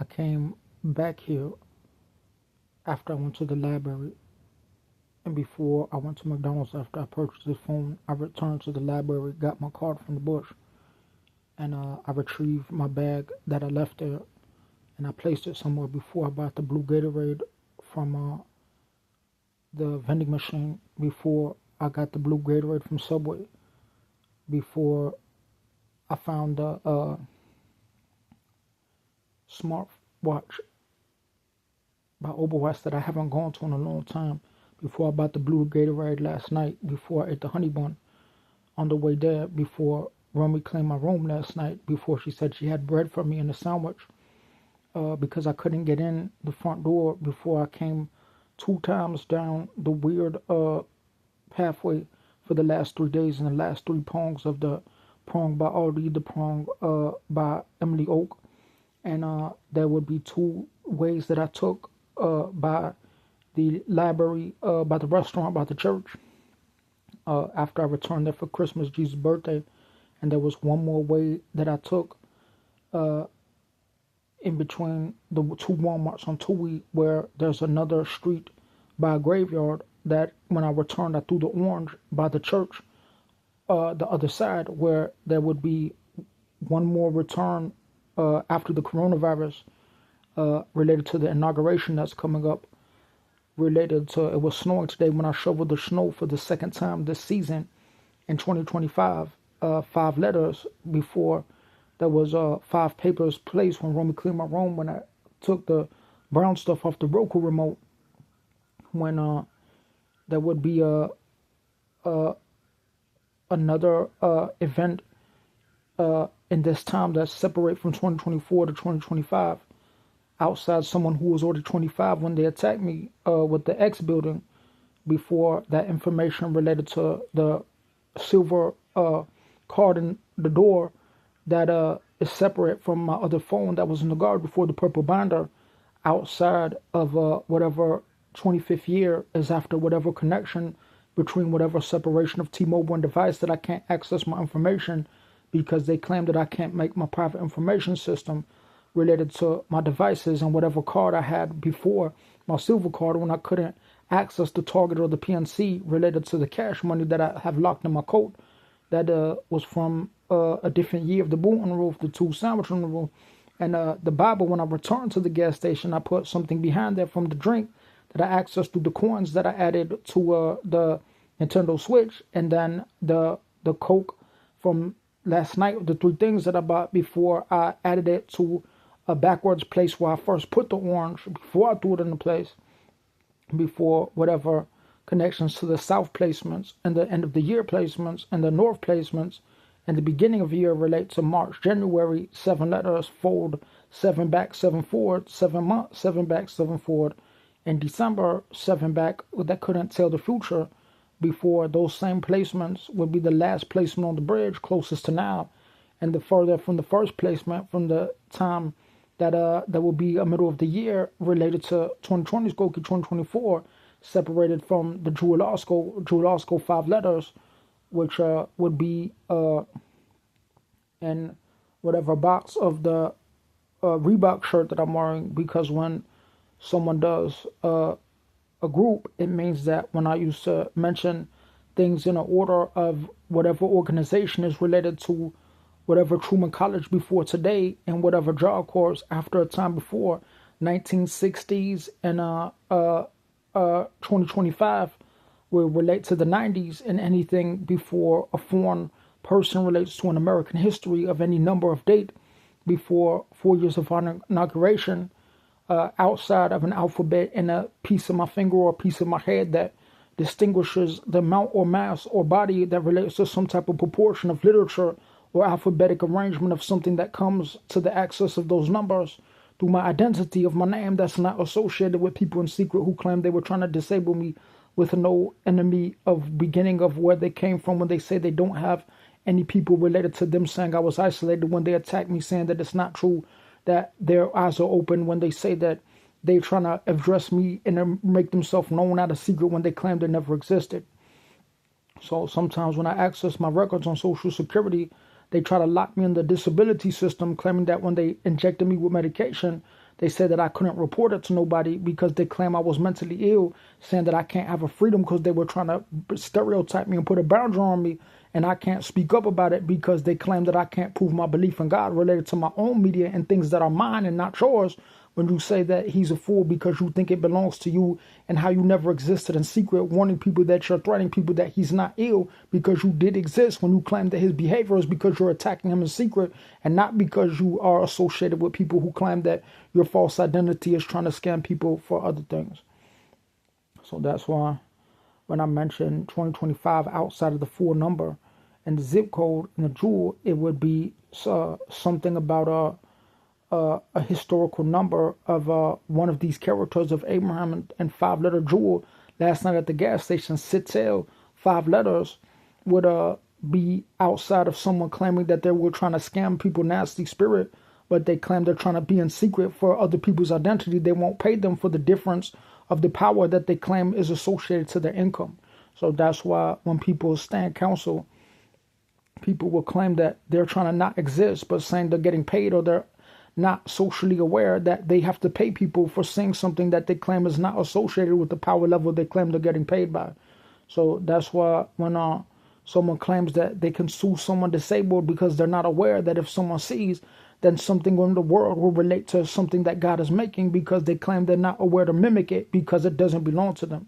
I came back here after I went to the library, and before I went to McDonald's after I purchased this phone, I returned to the library, got my card from the bush, and I retrieved my bag that I left there, and I placed it somewhere before I bought the blue Gatorade from the vending machine, before I got the blue Gatorade from Subway, before I found the smart watch by Overwatch that I haven't gone to in a long time, before I bought the blue Gatorade last night, before I ate the honey bun on the way there, before Romy cleaned my room last night, before she said she had bread for me in a sandwich, because I couldn't get in the front door, before I came 2 times down the weird pathway for the last 3 days, and the last three prongs of the prong by Aldi, the prong by Emily Oak, and there would be two ways that I took by the library, by the restaurant, by the church, after I returned there for Christmas, Jesus' birthday, and there was one more way that I took in between the two Walmarts on Tui, where there's another street by a graveyard that when I returned, I threw the orange by the church, the other side, where there would be one more return after the coronavirus, related to the inauguration that's coming up, related to, it was snowing today when I shoveled the snow for the second time this season in 2025, 5 letters before there was 5 papers placed when Romy cleaned my room, when I took the brown stuff off the Roku remote, when there would be another event in this time that's separate from 2024 to 2025, outside someone who was already 25 when they attacked me with the X building, before that information related to the silver card in the door that is separate from my other phone that was in the guard, before the purple binder outside of whatever 25th year is after whatever connection between whatever separation of T-Mobile and device that I can't access my information because they claim that I can't make my private information system related to my devices and whatever card I had before, my silver card, when I couldn't access the Target or the PNC related to the cash money that I have locked in my coat that was from a different year of the boot on the roof, the two sandwich on the roof, and the Bible. When I returned to the gas station, I put something behind there from the drink that I accessed through the coins that I added to the Nintendo Switch, and then the Coke from last night, the three things that I bought before I added it to a backwards place where I first put the orange, before I threw it in the place, before whatever connections to the south placements and the end of the year placements and the north placements and the beginning of the year relate to March. January, 7 letters, fold, 7 back, 7 forward, 7 months, 7 back, 7 forward. In December, 7 back, that couldn't tell the future, before those same placements would be the last placement on the bridge closest to now, and the further from the first placement from the time that that will be a middle of the year related to 2020's Goki 2024, separated from the Jewel Osco 5 letters, which would be in whatever box of the Reebok shirt that I'm wearing, because when someone does a group, it means that when I used to mention things in an order of whatever organization is related to whatever Truman College before today, and whatever job course after a time before 1960s and 2025 will relate to the 90s, and anything before a foreign person relates to an American history of any number of date before 4 years of inauguration, outside of an alphabet and a piece of my finger or a piece of my head that distinguishes the amount or mass or body that relates to some type of proportion of literature or alphabetic arrangement of something that comes to the access of those numbers through my identity of my name that's not associated with people in secret who claim they were trying to disable me, with no enemy of beginning of where they came from when they say they don't have any people related to them saying I was isolated, when they attack me saying that it's not true, that their eyes are open when they say that they trying to address me and make themselves known out of secret when they claim they never existed. So sometimes when I access my records on Social Security, they try to lock me in the disability system, claiming that when they injected me with medication, They said that I couldn't report it to nobody because they claim I was mentally ill, saying that I can't have a freedom because they were trying to stereotype me and put a boundary on me, and I can't speak up about it because they claim that I can't prove my belief in God related to my own media and things that are mine and not yours. When you say that he's a fool because you think it belongs to you, and how you never existed in secret, warning people that you're threatening people that he's not ill because you did exist, when you claim that his behavior is because you're attacking him in secret and not because you are associated with people who claim that your false identity is trying to scam people for other things. So that's why when I mentioned 2025 outside of the full number and the zip code and the jewel, it would be something about a historical number of one of these characters of Abraham and five-letter jewel. Last night at the gas station, Sitel, 5 letters, would be outside of someone claiming that they were trying to scam people, nasty spirit, but they claim they're trying to be in secret for other people's identity. They won't pay them for the difference of the power that they claim is associated to their income. So that's why when people stand counsel, people will claim that they're trying to not exist, but saying they're getting paid, or they're not socially aware that they have to pay people for saying something that they claim is not associated with the power level they claim they're getting paid by. So that's why when someone claims that they can sue someone disabled because they're not aware that if someone sees, then something in the world will relate to something that God is making, because they claim they're not aware to mimic it because it doesn't belong to them.